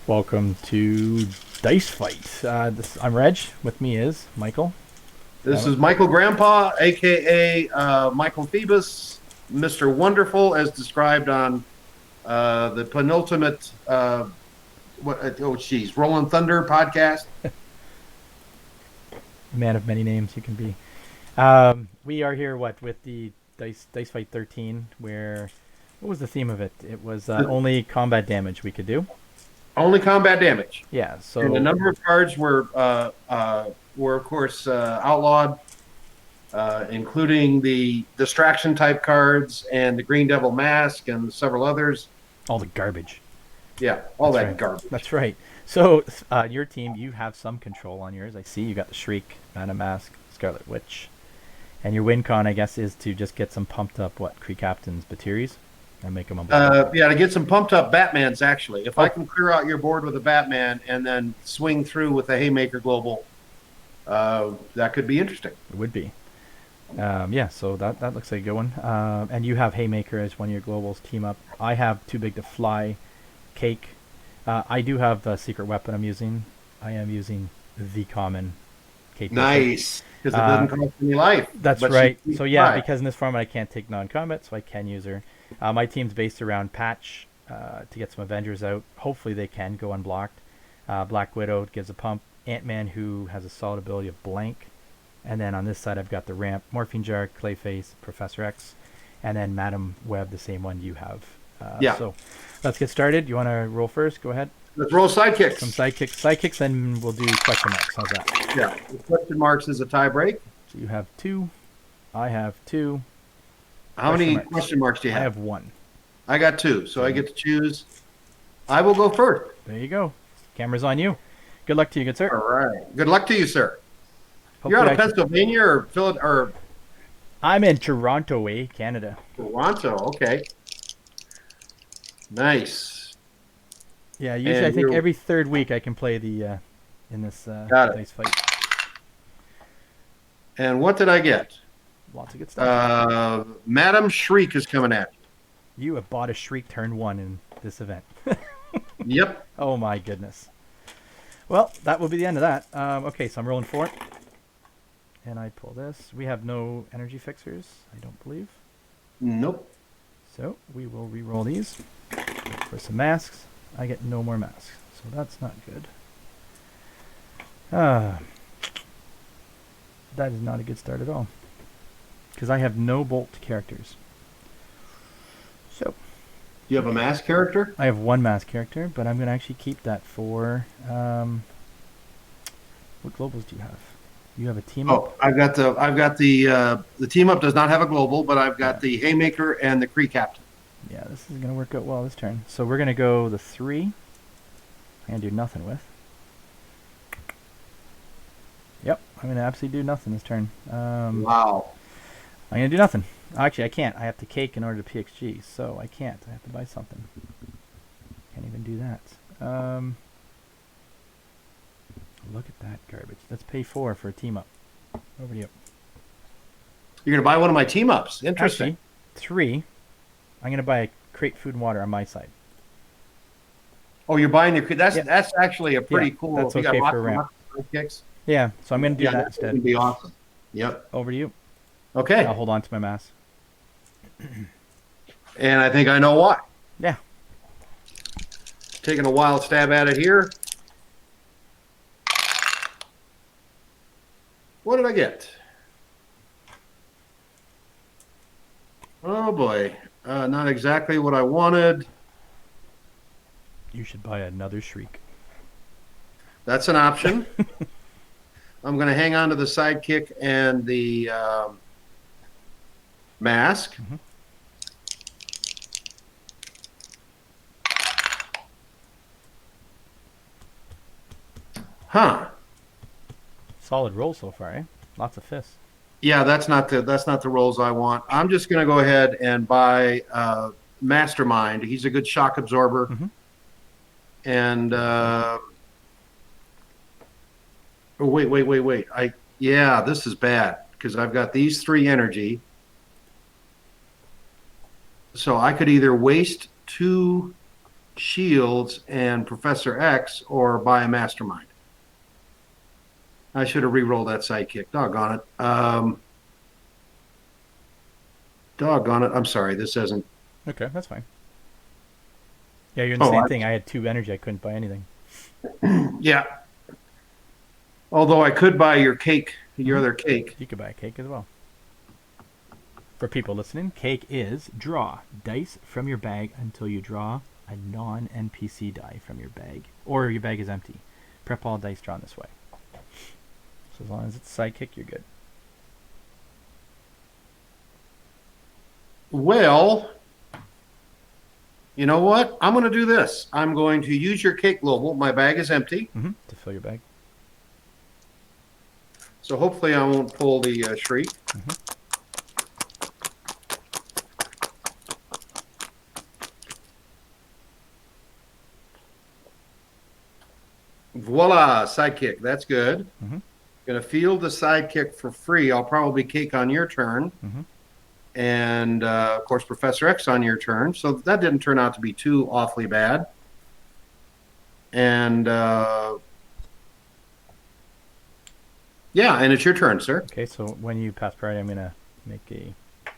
Welcome to Dice Fight. I'm Reg. With me is Michael. This is Michael Grandpa, aka Michael Phoebus, Mr. Wonderful, as described on the penultimate Rolling Thunder podcast. Man of many names you can be. We are here with the Dice Fight 13, where what was the theme of it? It was only combat damage we could do. Only combat damage. Yeah. So And a number of cards were of course outlawed, including the distraction type cards and the Green Devil Mask and several others. all the garbage. Yeah, all That's that right. garbage. That's right. So your team, you have some control on yours. I see you got the Shriek, Mana Mask, Scarlet Witch, and your win con, I guess, is to just get some pumped up Kree Captains, Bateries, and make them unblocked. Yeah, to get some pumped up Batmans, actually. If I can clear out your board with a Batman and then swing through with a Haymaker Global, that could be interesting. It would be. Yeah, so that looks like a good one. And you have Haymaker as one of your globals team up. I have Too Big to Fly, Cake. I do have a secret weapon I'm using. I am using the common Cake. Nice, because it doesn't cost any life. That's right. So yeah, because in this format I can't take non-combat, so I can use her. My team's based around Patch to get some Avengers out. Hopefully they can go unblocked. Black Widow gives a pump. Ant-Man, who has a solid ability of Blank. And then on this side I've got the Ramp, Morphine Jar, Clayface, Professor X, and then Madam Web, the same one you have. Yeah. So let's get started. You want to roll first? Go ahead. Let's roll sidekicks. Some sidekicks, and we'll do question marks. How's that? Yeah. The question marks is a tie break. So you have 2. I have 2. How many question marks do you have? I have 1. I got 2, so I get to choose. I will go first. There you go. Camera's on you. Good luck to you, good sir. All right. Good luck to you, sir. Hopefully You're out of Pennsylvania or Philadelphia or I'm in Toronto, Canada. Toronto. Okay. Nice. Yeah, usually And I think every third week I can play the in this Dice Fight. And what did I get? Lots of good stuff. Madam Shriek is coming at You have bought a Shriek turn 1 in this event. you. Yep. Oh my goodness. Well, that will be the end of that. Okay, so I'm rolling 4. And I pull this. We have no energy fixers, I don't believe. Nope. So we will re-roll these. For some masks. I get no more masks, so that's not good. That is not a good start at all. Because I have no Bolt characters. So Do you have a mask character? I have 1 mask character, but I'm going to actually keep that for... what globals do you have? You have a team up? Oh, I've got the team up does not have a global, but I've got the Haymaker and the Kree Captain. Yeah, this is going to work out well this turn. So we're going to go the 3. I'm going to do nothing with. Yep, I'm going to absolutely do nothing this turn. Wow. I'm going to do nothing. Actually, I can't. I have to cake in order to PXG, so I can't. I have to buy something. Can't even do that. Look at that garbage. Let's pay 4 for a team up. Over to you. You're going to buy one of my team ups. Interesting. Actually, 3. I'm going to buy a crate food and water on my side. Oh, you're buying the that's actually a pretty cool. That's you okay got for a ramp. kicks. Yeah, so I'm going to do that That instead. would be awesome. Yep. Over to you. Okay. I'll hold on to my mask. And I think I know why. Yeah. Taking a wild stab at it here. What did I get? Oh boy, not exactly what I wanted. You should buy another Shriek. That's an option. I'm going to hang on to the sidekick and the mask. Mhm. Huh. Solid roll so far, eh? Lots of fists. Yeah, that's not the rolls I want. I'm just going to go ahead and buy Mastermind. He's a good shock absorber. Mhm. And oh, wait. Yeah, this is bad because I've got these 3 energy. So I could either waste 2 Shields and Professor X or buy a Mastermind. I should have re-rolled that sidekick. Doggone it. Doggone it. I'm sorry. This isn't. Okay, that's fine. Yeah, you're in the same thing. I had 2 energy. I couldn't buy anything. Yeah. Although I could buy your cake, your other cake. You could buy a cake as well. For people listening, cake is draw dice from your bag until you draw a non-NPC die from your bag, or your bag is empty. Prep all dice drawn this way. So as long as it's a sidekick, you're good. Well, you know what? I'm going to do this. I'm going to use your cake global. My bag is empty. To fill your bag. So hopefully I won't pull the shriek. Voila, sidekick. That's good. Going to field the sidekick for free. I'll probably cake on your turn. And, of course, Professor X on your turn. So that didn't turn out to be too awfully bad. And, yeah, and it's your turn, sir. Okay, so when you pass priority, I'm going to make a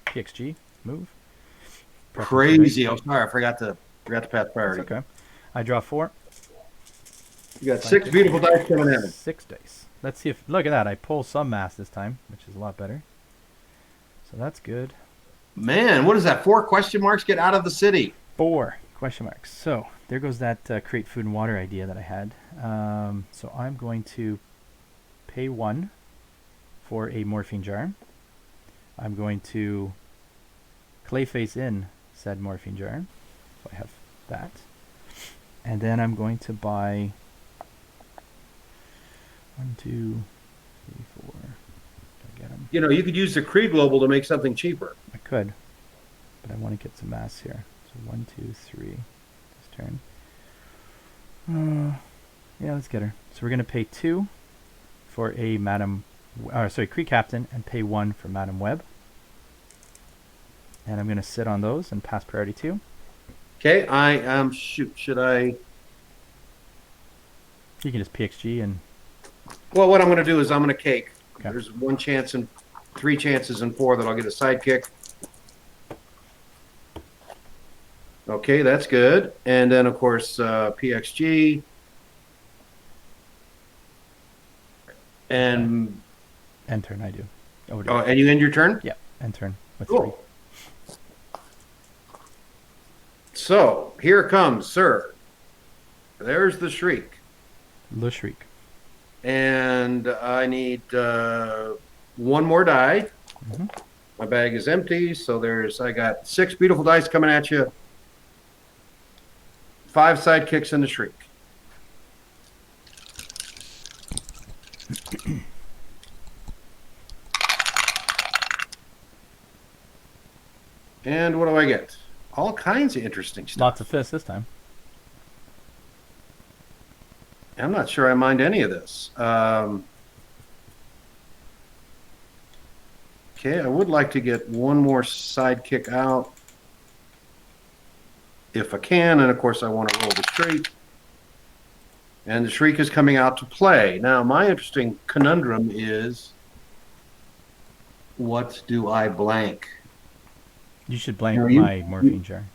PXG move. Crazy. Oh, sorry. I forgot to pass priority. That's okay. I draw 4. You got 6 beautiful dice coming at me. 6 dice. Let's see if... Look at that. I pull some mass this time, which is a lot better. So that's good. Man, what is that? 4 question marks? Get out of the city. 4 question marks. So there goes that create food and water idea that I had. So I'm going to pay 1 for a morphine jar. I'm going to clayface in said morphine jar. So I have that. And then I'm going to buy 1, 2, 3, 4. Get them. You know, you could use the Kree Global to make something cheaper. I could, but I want to get some mass here. So 1, 2, 3. This turn. Yeah, let's get her. So we're going to pay 2 for a Kree Captain and pay 1 for Madam Web. And I'm going to sit on those and pass priority 2. Okay, I am... shoot, should I... You can just PXG and... Well, what I'm going to do is I'm going to cake. Okay. There's 1 chance and 3 chances in 4 that I'll get a sidekick. Okay, that's good. And then, of course, PXG. And... End turn, I do. Oh, and you end your turn? Yeah, end turn. With cool. 3. So, here it comes, sir. There's the shriek. The shriek. And I need 1 more die. My bag is empty, so I got 6 beautiful dice coming at you. 5 sidekicks and the shriek. And what do I get? All kinds of interesting stuff. Lots of fists this time. I'm not sure I mind any of this. Okay, I would like to get 1 more sidekick out if I can, and of course I want to roll the shriek. And the shriek is coming out to play. Now, my interesting conundrum is, what do I blank? You should blank my morphine jar.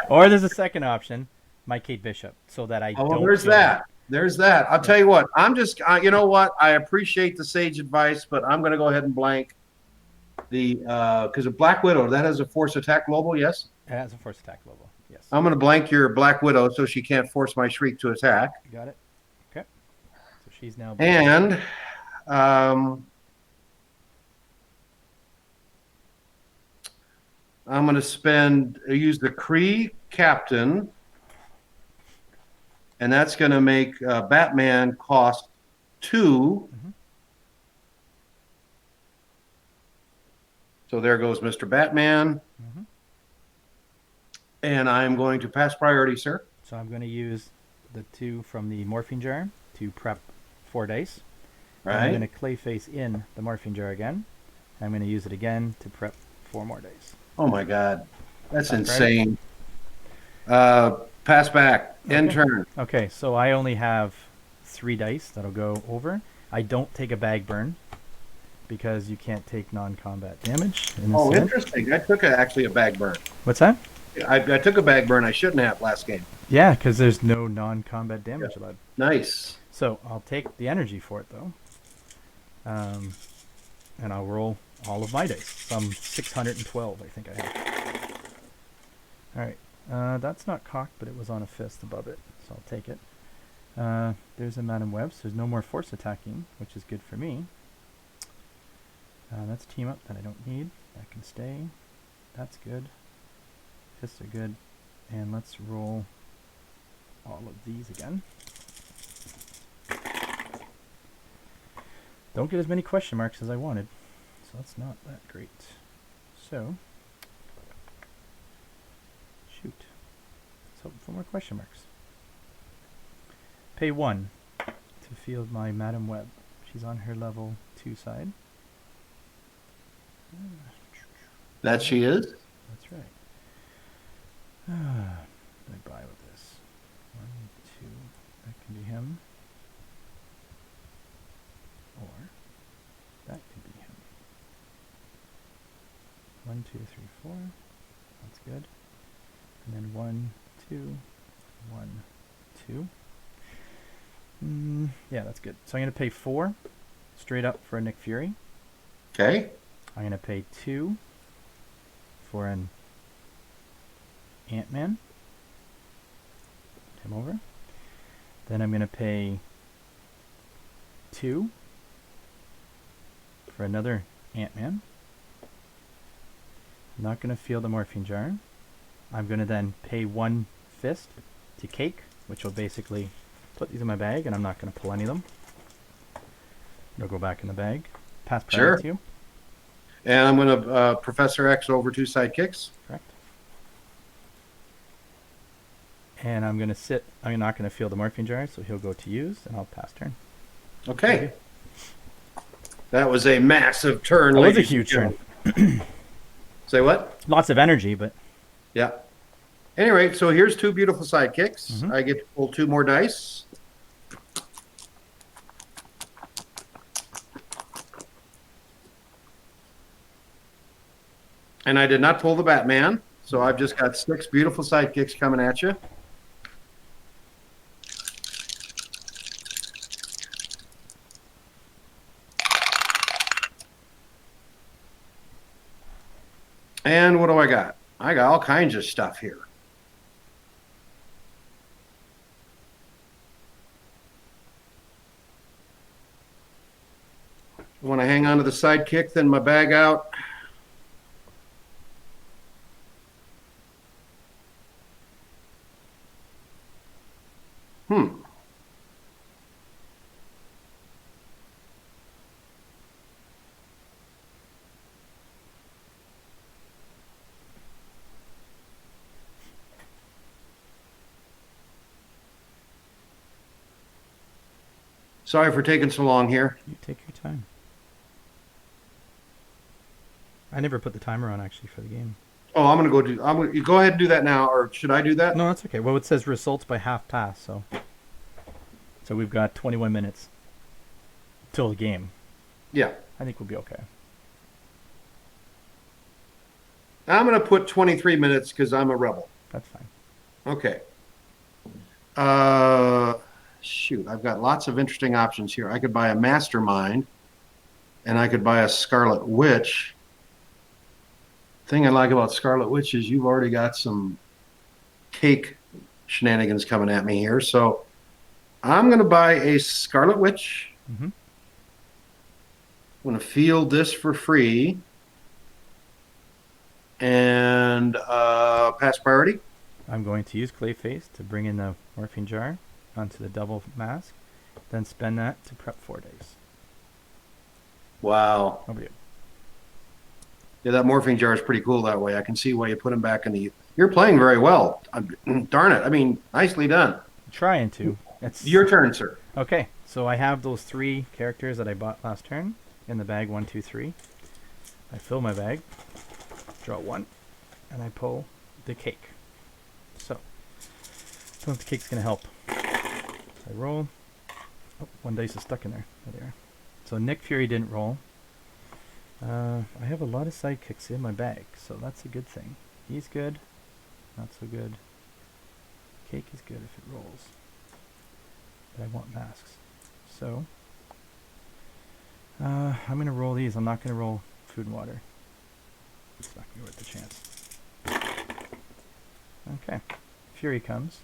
Or there's a second option, my Kate Bishop, so that I don't... There's that. There's that. I'll tell you what. I'm just, you know what? I appreciate the sage advice, but I'm going to go ahead and blank the, because of Black Widow, that has a force attack global, yes? It has a force attack global, yes. I'm going to blank your Black Widow so she can't force my shriek to attack. You got it. Okay. So she's now... And, I'm going to use the Kree Captain, and that's going to make Batman cost 2. So there goes Mr. Batman. And I'm going to pass priority, sir. So I'm going to use the 2 from the morphine jar to prep 4 dice. Right. I'm going to clayface in the morphine jar again. I'm going to use it again to prep 4 more dice. Oh my God, that's insane. Pass back. End Okay. turn. Okay, so I only have 3 dice that'll go over. I don't take a bag burn because you can't take non-combat damage in this Oh, event. interesting. I took actually a bag burn. What's that? I took a bag burn I shouldn't have last game. Yeah, because there's no non-combat Yeah. damage allowed. Nice. So I'll take the energy for it though, and I'll roll all of my dice. Some 612, I think I have. All right, that's not cocked, but it was on a fist above it, so I'll take it. There's a Madam Web, so there's no more force attacking, which is good for me. That's team up that I don't need. That can stay. That's good. Fists are good. And let's roll all of these again. Don't get as many question marks as I wanted, so that's not that great. So, shoot. Let's hope for more question marks. Pay 1 to field my Madam Web. She's on her level 2 side. That she is? That's right. What do I buy with this? 1, 2. That can be him. Or that could be him. 1, 2, 3, 4. That's good. And then 1, 2, 1, 2. Yeah, that's good. So I'm going to pay 4 straight up for a Nick Fury. Okay. I'm going to pay 2 for an Ant-Man. Put him over. Then I'm going to pay 2 for another Ant-Man. I'm not going to field the Morphine Jar. I'm going to then pay 1 fist to Cake, which will basically put these in my bag, and I'm not going to pull any of them. They'll go back in the bag. Pass priority to you. And I'm going to Professor X over 2 sidekicks. Correct. And I'm going to sit. I'm not going to field the Morphine Jar, so he'll go to use, and I'll pass turn. Okay. That was a massive turn. That was a huge turn. Say what? Lots of energy, but... Yeah. Anyway, so here's 2 beautiful sidekicks. I get to pull 2 more dice. And I did not pull the Batman, so I've just got 6 beautiful sidekicks coming at you. And what do I got? I got all kinds of stuff here. I want to hang on to the sidekick, then my bag out. Sorry for taking so long here. You take your time. I never put the timer on, actually, for the game. Oh, I'm gonna go ahead and do that now, or should I do that? No, that's okay. Well, it says results by half pass, so we've got 21 minutes till the game. Yeah. I think we'll be okay. I'm gonna put 23 minutes because I'm a rebel. That's fine. Okay. Shoot, I've got lots of interesting options here. I could buy a Mastermind, and I could buy a Scarlet Witch. Thing I like about Scarlet Witch is you've already got some Cake shenanigans coming at me here. So I'm going to buy a Scarlet Witch. I'm going to field this for free. And pass priority. I'm going to use Clayface to bring in the Morphine Jar onto the double mask, then spend that to prep 4 days. Wow. Over to you. Yeah, that Morphine Jar is pretty cool that way. I can see why you put him back in the... You're playing very well. Darn it. I mean, nicely done. Trying to. It's your turn, sir. Okay, so I have those 3 characters that I bought last turn in the bag, 1, 2, 3. I fill my bag, draw 1, and I pull the Cake. So don't know if the cake's going to help. So I roll. Oh, one dice is stuck in there. There they are. So Nick Fury didn't roll. I have a lot of sidekicks in my bag, so that's a good thing. He's good. Not so good. Cake is good if it rolls. But I want masks. So, I'm going to roll these. I'm not going to roll food and water. It's not going to be worth the chance. Okay. Fury comes.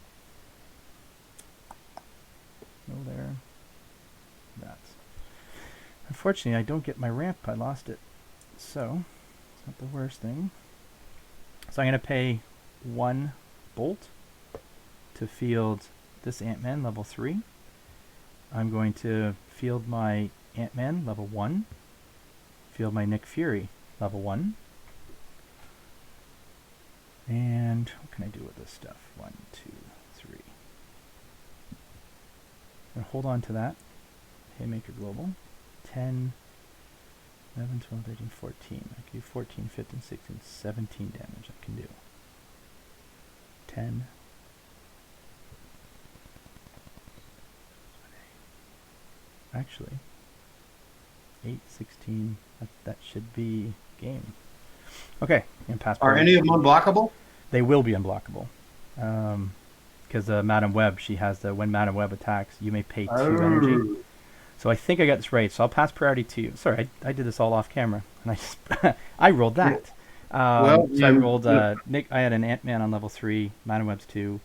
No there. That's. Unfortunately, I don't get my ramp. I lost it. So, it's not the worst thing. So I'm going to pay 1 bolt to field this Ant-Man level 3. I'm going to field my Ant-Man level 1. Field my Nick Fury level 1. And what can I do with this stuff? 1, 2, 3. I'm going to hold on to that. Haymaker Global. 10, 11, 12, 13, 14. I can do 14, 15, 16, 17 damage I can do. 10. Actually, 8, 16. That should be game. Okay, and pass. Are any of them unblockable? They will be unblockable. Because Madam Web, she has the when Madam Web attacks, you may pay 2 energy. So I think I got this right. So I'll pass priority to you. Sorry, I did this all off camera, and I just I rolled that. So I rolled Nick. I had an Ant-Man on level 3. Madam Web's 2.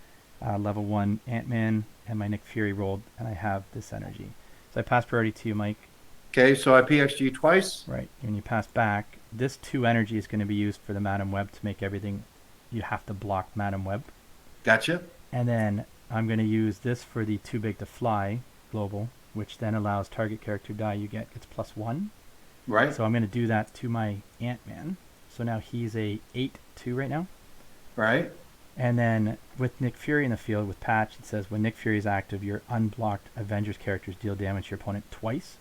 Level 1 Ant-Man, and my Nick Fury rolled, and I have this energy. So I pass priority to you, Mike. Okay, so I PXG twice. Right. When you pass back, this 2 energy is going to be used for the Madam Web to make everything. You have to block Madam Web. Gotcha. And then I'm going to use this for the Too Big to Fly global, which then allows target character die you get gets +1. Right. So I'm going to do that to my Ant-Man. So now he's a 8-2 right now. Right. And then with Nick Fury in the field with Patch, it says when Nick Fury is active, your unblocked Avengers characters deal damage to your opponent twice.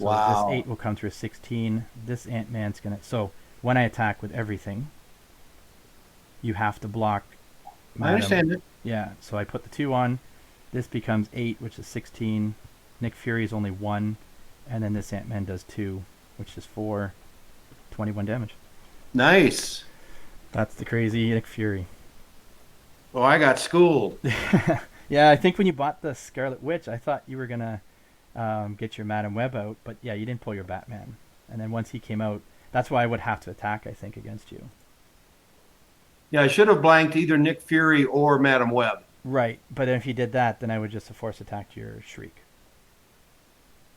So wow. This 8 will come through a 16. This Ant-Man's going to... So when I attack with everything, you have to block Madam. I understand it. Yeah, so I put the 2 on. This becomes 8, which is 16. Nick Fury is only 1. And then this Ant-Man does 2, which is 4. 21 damage. Nice. That's the crazy Nick Fury. Oh, I got schooled. Yeah, I think when you bought the Scarlet Witch, I thought you were going to get your Madam Web out. But yeah, you didn't pull your Batman. And then once he came out, that's why I would have to attack, I think, against you. Yeah, I should have blanked either Nick Fury or Madam Web. Right, but if you did that, then I would just have force attacked your Shriek.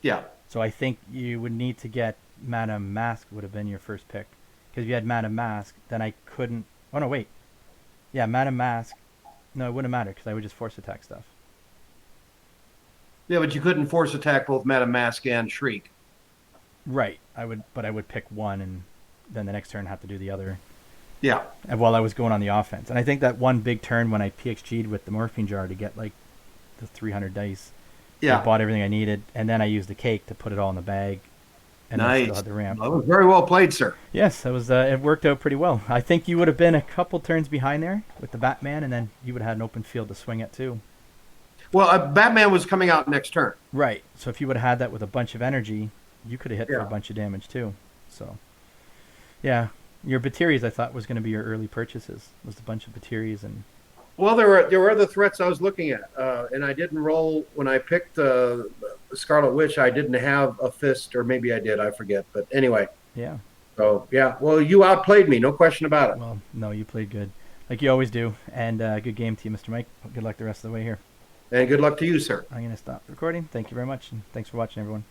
Yeah. So I think you would need to get Madam Mask would have been your first pick. Because if you had Madam Mask, then I couldn't... Oh, no, wait. Yeah, Madam Mask. No, it wouldn't matter because I would just force attack stuff. Yeah, but you couldn't force attack both Madam Mask and Shriek. Right. I would pick one and then the next turn have to do the other. Yeah. And while I was going on the offense. And I think that one big turn when I PXG'd with the morphine jar to get like the 300 dice. Yeah. I bought everything I needed and then I used the cake to put it all in the bag. And nice. I still had the ramp. That was very well played, sir. Yes, that was. It worked out pretty well. I think you would have been a couple turns behind there with the Batman, and then you would have had an open field to swing at too. Well, Batman was coming out next turn. Right. So if you would have had that with a bunch of energy, you could have hit for a bunch of damage too. So, yeah, your Bateries I thought was going to be your early purchases. Was a bunch of Bateries and. Well, there were other threats I was looking at, and I didn't roll when I picked Scarlet Witch. I didn't have a fist, or maybe I did. I forget. But anyway. Yeah. So yeah. Well, you outplayed me, no question about it. Well, no, you played good, like you always do, and good game to you, Mr. Mike. Good luck the rest of the way here. And good luck to you, sir. I'm going to stop recording. Thank you very much, and thanks for watching, everyone.